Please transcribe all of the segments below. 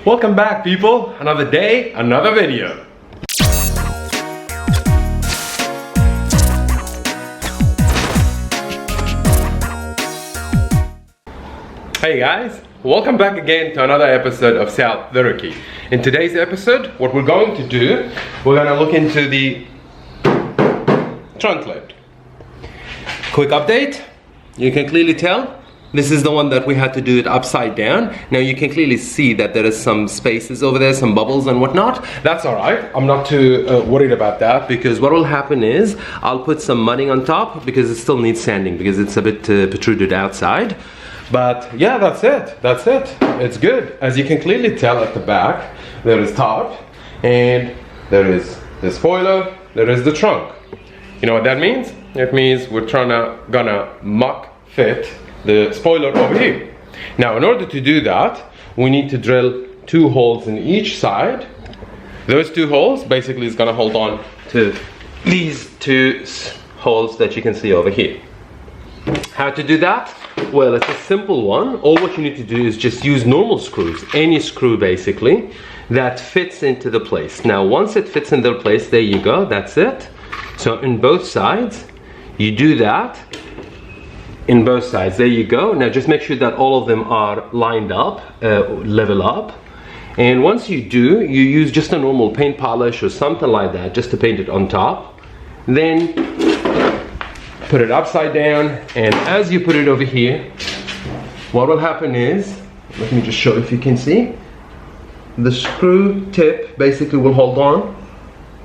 Welcome back, people. Another day, another video. Hey guys, welcome back again to another episode of SUBARU. In today's episode, what we're going to do, we're going to look into the trunk lid. Quick update, you can clearly tell this is the one that we had to do it upside down. Now you can clearly see that there is some spaces over there, some bubbles and whatnot. That's alright, I'm not too worried about that, because what will happen is I'll put some mudding on top because it still needs sanding because it's a bit protruded outside. But yeah, that's it. It's good. As you can clearly tell at the back, there is top and there is the spoiler, there is the trunk. You know what that means? It means we're gonna mock fit the spoiler over here. Now in order to do that, we need to drill 2 holes in each side. Those 2 holes basically is gonna hold on to these 2 holes that you can see over here. How to do that? Well, it's a simple one. All what you need to do is just use normal screws, any screw basically, that fits into the place. Now once it fits into the place, there you go, that's it. So in both sides, you do that. In both sides, there you go. Now just make sure that all of them are lined up, level up. And once you do, you use just a normal paint polish or something like that just to paint it on top. Then put it upside down, and as you put it over here, what will happen is, let me just show if you can see, the screw tip basically will hold on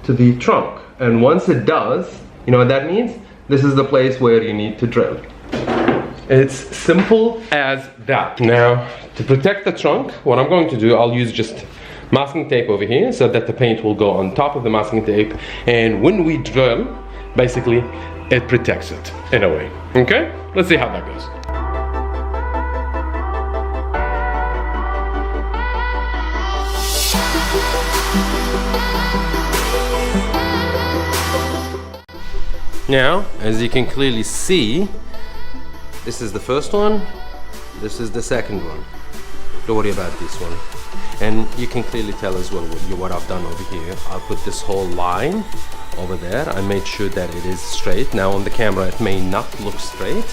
to the trunk. And once it does, you know what that means? This is the place where you need to drill. It's simple as that. Now, to protect the trunk, what I'm going to do, I'll use just masking tape over here so that the paint will go on top of the masking tape, and when we drill, basically, it protects it in a way. Okay? Let's see how that goes. Now, as you can clearly see, this is the first one, this is the second one. Don't worry about this one. And you can clearly tell as well what I've done over here. I'll put this whole line over there. I made sure that it is straight. Now on the camera it may not look straight,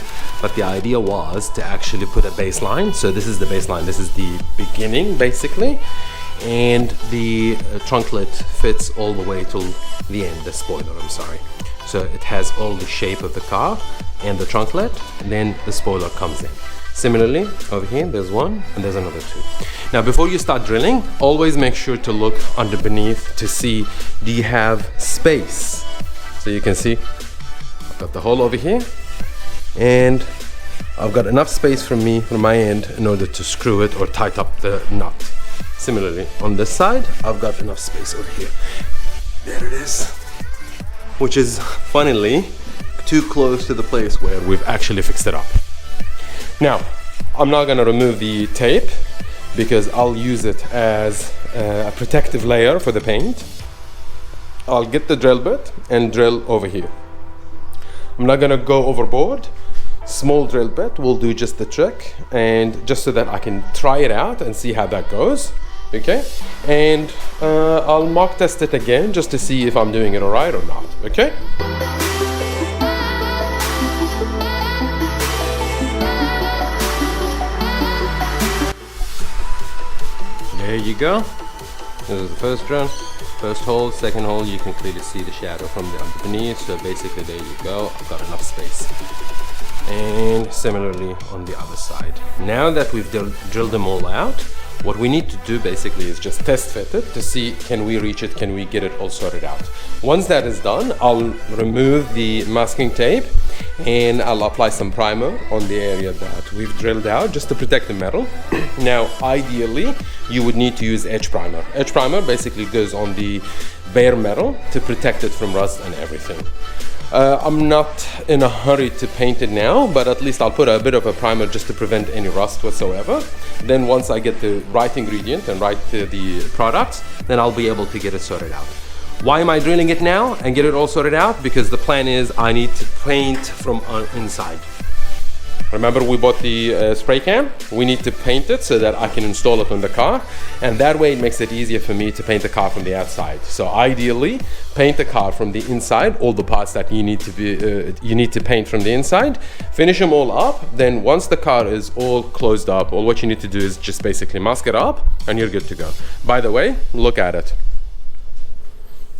but the idea was to actually put a baseline. So this is the baseline, this is the beginning basically, and the trunklet fits all the way till the end, the spoiler, I'm sorry. So it has all the shape of the car and the trunklet, and then the spoiler comes in. Similarly, over here, there's one, and there's another 2. Now, before you start drilling, always make sure to look under beneath to see, do you have space? So you can see, I've got the hole over here, and I've got enough space from my end in order to screw it or tighten up the nut. Similarly, on this side, I've got enough space over here. There it is. Which is, funnily, too close to the place where we've actually fixed it up. Now, I'm not gonna remove the tape because I'll use it as a protective layer for the paint. I'll get the drill bit and drill over here. I'm not gonna go overboard. Small drill bit will do just the trick, and just so that I can try it out and see how that goes. Okay, and I'll mock test it again just to see if I'm doing it alright or not. Okay. There you go. This is the first drill, first hole, second hole. You can clearly see the shadow from the underneath. So basically, there you go. I've got enough space. And similarly on the other side. Now that we've drilled them all out, what we need to do basically is just test fit it to see, can we reach it, can we get it all sorted out. Once that is done, I'll remove the masking tape and I'll apply some primer on the area that we've drilled out just to protect the metal. Now ideally you would need to use edge primer. Edge primer basically goes on the bare metal to protect it from rust and everything. I'm not in a hurry to paint it now, but at least I'll put a bit of a primer just to prevent any rust whatsoever. Then once I get the right ingredient and the products, then I'll be able to get it sorted out. Why am I drilling it now and get it all sorted out? Because the plan is I need to paint from inside. Remember we bought the spray can? We need to paint it so that I can install it on the car, and that way it makes it easier for me to paint the car from the outside. So ideally, paint the car from the inside, all the parts that you need to paint from the inside, finish them all up. Then once the car is all closed up, all what you need to do is just basically mask it up and you're good to go. By the way, look at it.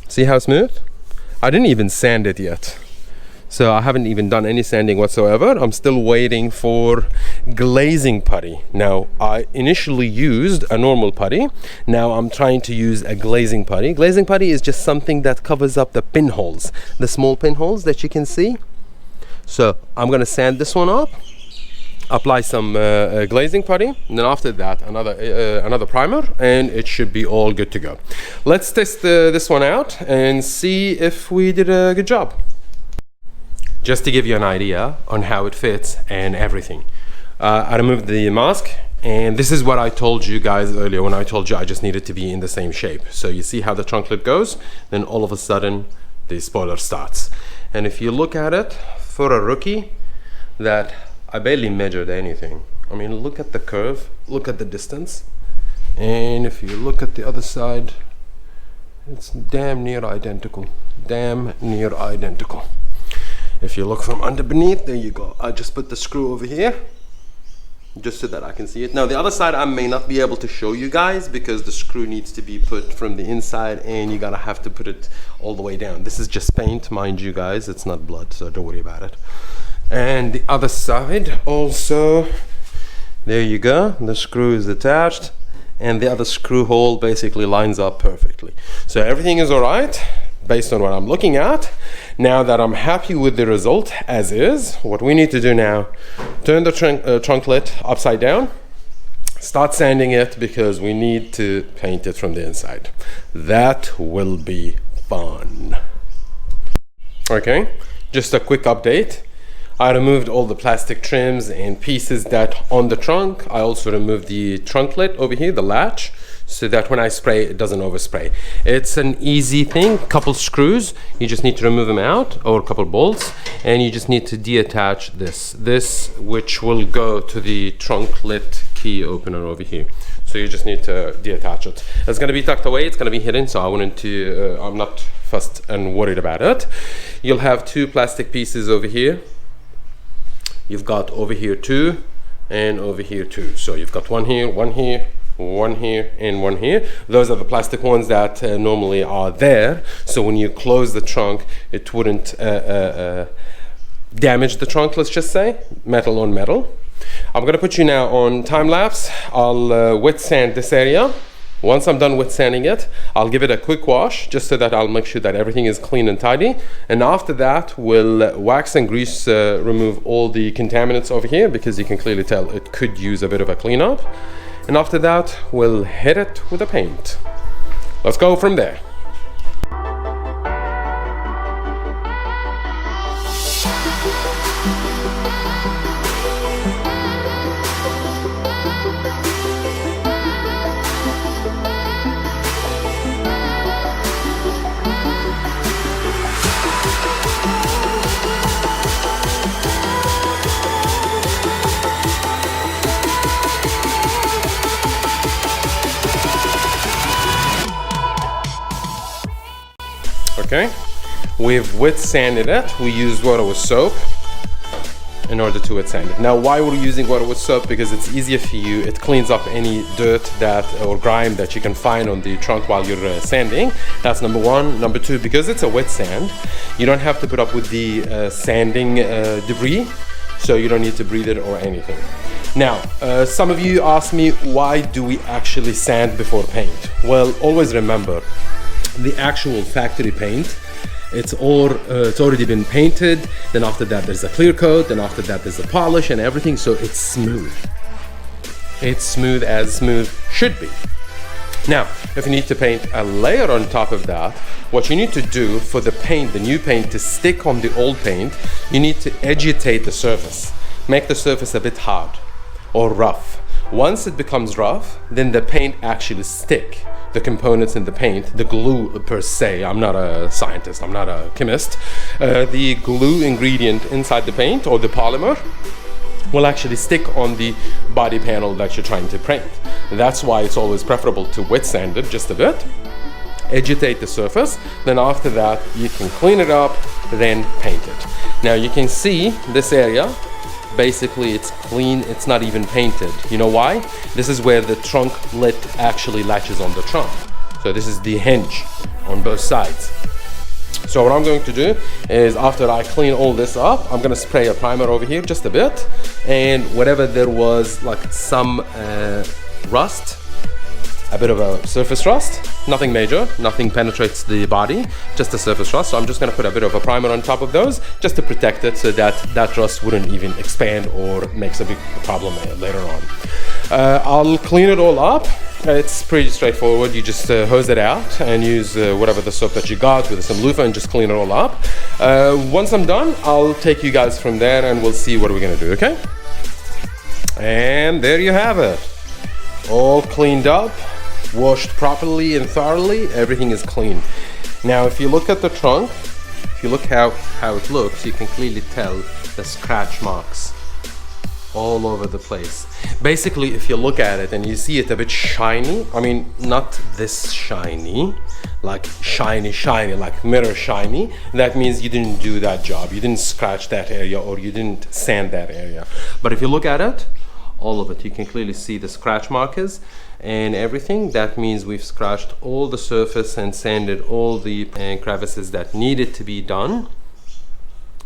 See how smooth? I didn't even sand it yet. So I haven't even done any sanding whatsoever. I'm still waiting for glazing putty. Now, I initially used a normal putty. Now I'm trying to use a glazing putty. Glazing putty is just something that covers up the pinholes, the small pinholes that you can see. So I'm gonna sand this one up, apply some glazing putty, and then after that another primer, and it should be all good to go. Let's test this one out and see if we did a good job. Just to give you an idea on how it fits and everything. I removed the mask, and this is what I told you guys earlier when I told you I just needed to be in the same shape. So you see how the trunk lid goes, then all of a sudden the spoiler starts. And if you look at it, for a rookie, that I barely measured anything. I mean, look at the curve, look at the distance, and if you look at the other side, it's damn near identical. Damn near identical. If you look from underneath, there you go. I just put the screw over here just so that I can see it. Now the other side I may not be able to show you guys because the screw needs to be put from the inside and you gotta have to put it all the way down. This is just paint, mind you guys, it's not blood, so don't worry about it. And the other side also, there you go, the screw is attached and the other screw hole basically lines up perfectly. So everything is all right based on what I'm looking at. Now that I'm happy with the result as is, what we need to do now, turn the trunk lid upside down, start sanding it because we need to paint it from the inside. That will be fun. Okay, just a quick update. I removed all the plastic trims and pieces that on the trunk. I also removed the trunk lid over here, the latch, so that when I spray it doesn't overspray. It's an easy thing, couple screws, you just need to remove them out, or a couple bolts, and you just need to deattach this which will go to the trunk lid key opener over here. So you just need to deattach it. It's gonna be tucked away, it's gonna be hidden, so I'm not fussed and worried about it. You'll have two plastic pieces over here. You've got over here two, and over here two. So you've got one here, one here, one here, and one here. Those are the plastic ones that normally are there, so when you close the trunk it wouldn't damage the trunk, let's just say, metal on metal. I'm gonna put you now on time lapse. I'll wet sand this area. Once I'm done with sanding it, I'll give it a quick wash just so that I'll make sure that everything is clean and tidy, and after that we'll wax and grease, remove all the contaminants over here because you can clearly tell it could use a bit of a cleanup. And after that, we'll hit it with the paint. Let's go from there. Okay, we've wet sanded it. We used water with soap in order to wet sand it. Now, why we're using water with soap? Because it's easier for you. It cleans up any dirt or grime that you can find on the trunk while you're sanding. That's number one. Number two, because it's a wet sand, you don't have to put up with the sanding debris, so you don't need to breathe it or anything. Now, some of you ask me, why do we actually sand before paint? Well, always remember, the actual factory paint, it's already been painted, then after that there's a clear coat, then after that there's a polish and everything, so it's smooth. It's smooth as smooth should be. Now, if you need to paint a layer on top of that, what you need to do for the paint, the new paint, to stick on the old paint, you need to agitate the surface. Make the surface a bit hard or rough. Once it becomes rough, then the paint actually stick. The components in the paint, the glue per se, I'm not a scientist, I'm not a chemist, the glue ingredient inside the paint or the polymer will actually stick on the body panel that you're trying to paint. That's why it's always preferable to wet sand it just a bit, agitate the surface, then after that you can clean it up, then paint it. Now you can see this area, basically it's clean, it's not even painted. You know why? This is where the trunk lid actually latches on the trunk. So this is the hinge on both sides. So what I'm going to do is, after I clean all this up, I'm going to spray a primer over here just a bit, and whatever there was like some rust, a bit of a surface rust, nothing major, nothing penetrates the body, just a surface rust. So I'm just going to put a bit of a primer on top of those just to protect it, so that that rust wouldn't even expand or makes a big problem later on. I'll clean it all up. It's pretty straightforward. You just hose it out and use whatever the soap that you got with some loofah and just clean it all up. Once I'm done, I'll take you guys from there and we'll see what we're gonna do, okay? And there you have it. All cleaned up, washed properly and thoroughly. Everything is clean. Now, if you look at the trunk, if you look how it looks, you can clearly tell the scratch marks all over the place. Basically, if you look at it and you see it a bit shiny, I mean, not this shiny, like shiny, like mirror shiny, that means you didn't do that job. You didn't scratch that area or you didn't sand that area. But if you look at it, all of it, you can clearly see the scratch markers and everything. That means we've scratched all the surface and sanded all the crevices that needed to be done,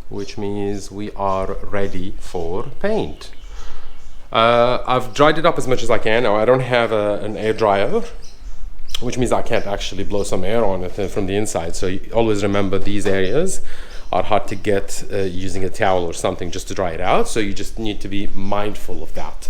which means we are ready for paint. I've dried it up as much as I can. Now, I don't have an air dryer, which means I can't actually blow some air on it from the inside. So you always remember, these areas are hard to get using a towel or something just to dry it out. So you just need to be mindful of that.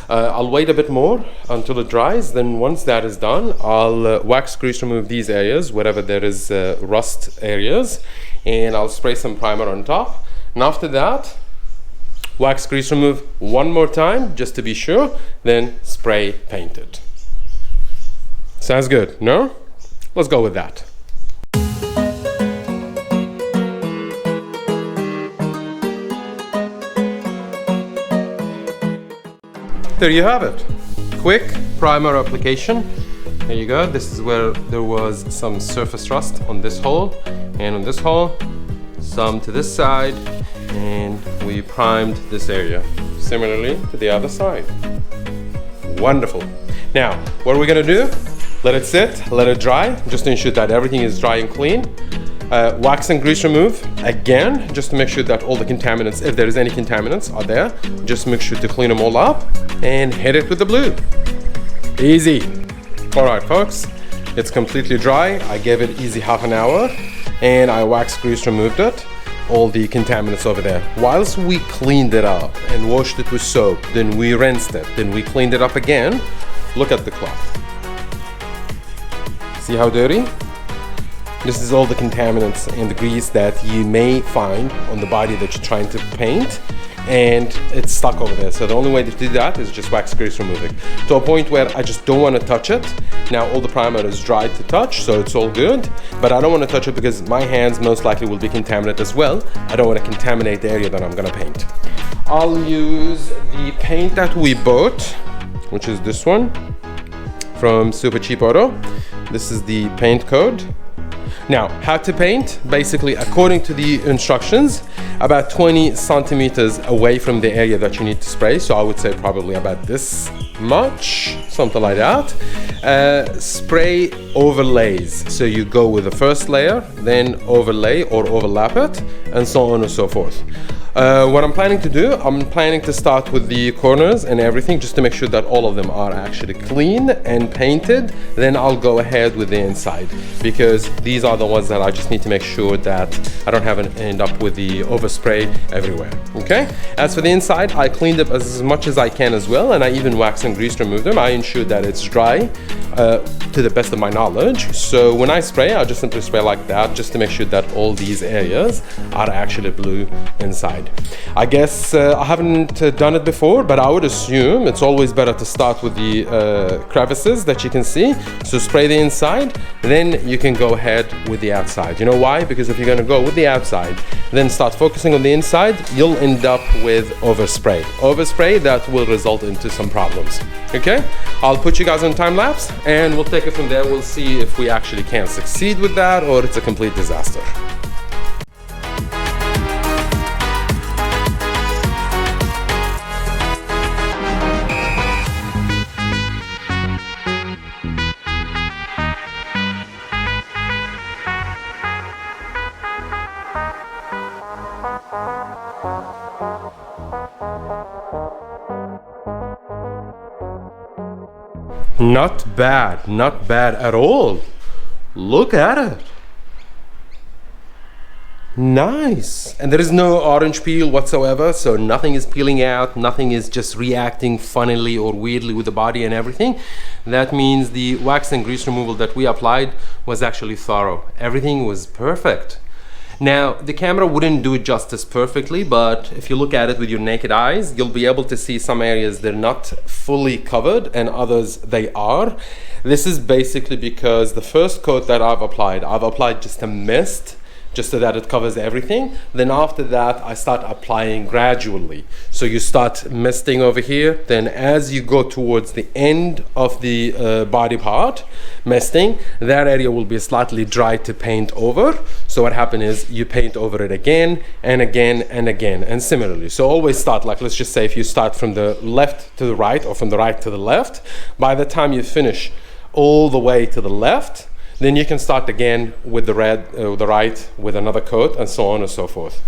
I'll wait a bit more until it dries. Then once that is done, I'll wax grease remove these areas, wherever there is rust areas, and I'll spray some primer on top. And after that, wax grease remove one more time just to be sure, then spray paint it. Sounds good, no? Let's go with that. There you have it. Quick primer application. There you go. This is where there was some surface rust on this hole and on this hole, some to this side, and we primed this area. Similarly to the other side. Wonderful. Now, what are we gonna do? Let it sit, let it dry, just to ensure that everything is dry and clean. Wax and grease remove again, just to make sure that all the contaminants, if there is any contaminants, are there. Just make sure to clean them all up and hit it with the blue. Easy. All right, folks, it's completely dry. I gave it easy half an hour and I wax grease removed it, all the contaminants over there. Whilst we cleaned it up and washed it with soap, then we rinsed it, then we cleaned it up again. Look at the cloth. See how dirty? This is all the contaminants and the grease that you may find on the body that you're trying to paint, and it's stuck over there. So the only way to do that is just wax grease removing, to a point where I just don't want to touch it. Now all the primer is dried to touch, so it's all good, but I don't want to touch it because my hands most likely will be contaminated as well. I don't want to contaminate the area that I'm gonna paint. I'll use the paint that we bought, which is this one from Super Cheap Auto. This is the paint code. Now, how to paint? Basically, according to the instructions, about 20 centimeters away from the area that you need to spray. So I would say probably about this much, something like that. Spray overlays. So you go with the first layer, then overlay or overlap it, and so on and so forth. What I'm planning to do, I'm planning to start with the corners and everything, just to make sure that all of them are actually clean and painted. Then I'll go ahead with the inside, because these are the ones that I just need to make sure that I don't have an end up with the overspray everywhere. Okay, as for the inside, I cleaned up as much as I can as well, and I even wax and grease removed them. I ensured that it's dry to the best of my knowledge. So when I spray, I just simply spray like that, just to make sure that all these areas are actually blue inside. inside. I guess I haven't done it before, but I would assume it's always better to start with the crevices that you can see. So spray the inside, then you can go ahead with the outside. You know why? Because if you're going to go with the outside, then start focusing on the inside, you'll end up with overspray. Overspray that will result into some problems. Okay? I'll put you guys on time lapse and we'll take it from there. We'll see if we actually can succeed with that or it's a complete disaster. Not bad, not bad at all. Look at it. Nice. And there is no orange peel whatsoever, so nothing is peeling out, nothing is just reacting funnily or weirdly with the body and everything. That means the wax and grease removal that we applied was actually thorough. Everything was perfect. Now, the camera wouldn't do it justice perfectly, but if you look at it with your naked eyes, you'll be able to see some areas they're not fully covered and others they are. This is basically because the first coat that I've applied just a mist, just so that it covers everything. Then after that, I start applying gradually. So you start misting over here, then as you go towards the end of the body part, misting, that area will be slightly dry to paint over. So what happens is you paint over it again and again and again, and similarly. So always start, like let's just say if you start from the left to the right or from the right to the left, by the time you finish all the way to the left, then you can start again with the right, with another coat, and so on and so forth.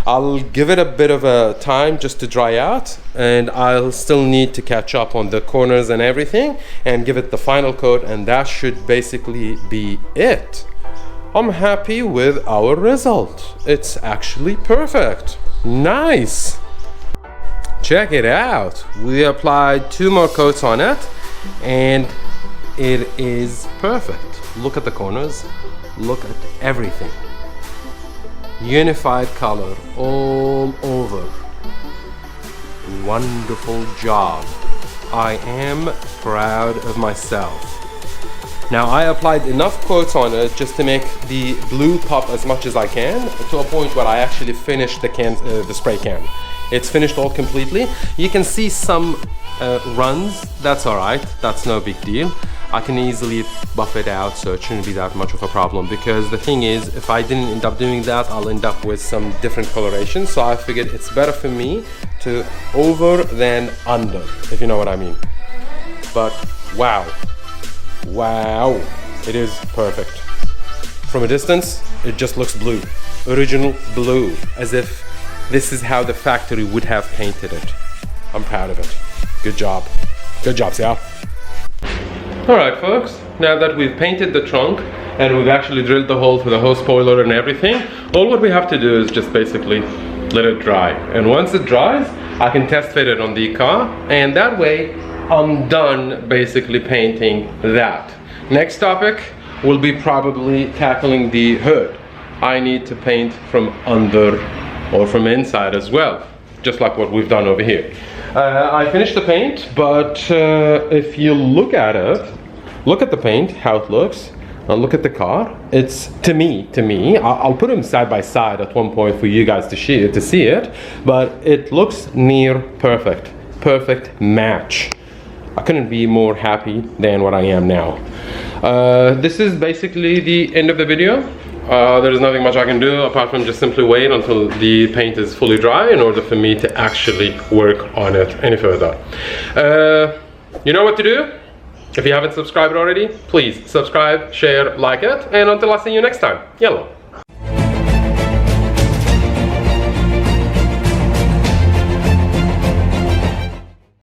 I'll give it a bit of a time just to dry out, and I'll still need to catch up on the corners and everything, and give it the final coat, and that should basically be it. I'm happy with our result. It's actually perfect. Nice. Check it out. We applied 2 more coats on it, and it is perfect. Look at the corners, look at everything. Unified color all over. Wonderful job. I am proud of myself. Now I applied enough coats on it just to make the blue pop as much as I can, to a point where I actually finished the spray can. It's finished all completely. You can see some runs, that's alright, that's no big deal. I can easily buff it out, so it shouldn't be that much of a problem, because the thing is, if I didn't end up doing that, I'll end up with some different coloration. So I figured it's better for me to over than under, if you know what I mean. But wow, it is perfect. From a distance, it just looks blue, original blue, as if this is how the factory would have painted it. I'm proud of it. Good job, Sal. Alright folks, now that we've painted the trunk and we've actually drilled the hole for the hose spoiler and everything, all what we have to do is just basically let it dry. And once it dries, I can test fit it on the car, and that way I'm done basically painting that. Next topic will be probably tackling the hood. I need to paint from under or from inside as well, just like what we've done over here. I finished the paint, but if you look at it, look at the paint, how it looks, and look at the car. It's, to me, I'll put them side by side at one point for you guys to see it, but it looks near perfect. Perfect match. I couldn't be more happy than what I am now. This is basically the end of the video. There's nothing much I can do apart from just simply wait until the paint is fully dry in order for me to actually work on it any further. You know what to do. If you haven't subscribed already, please subscribe, share, like it, and until I see you next time, yellow.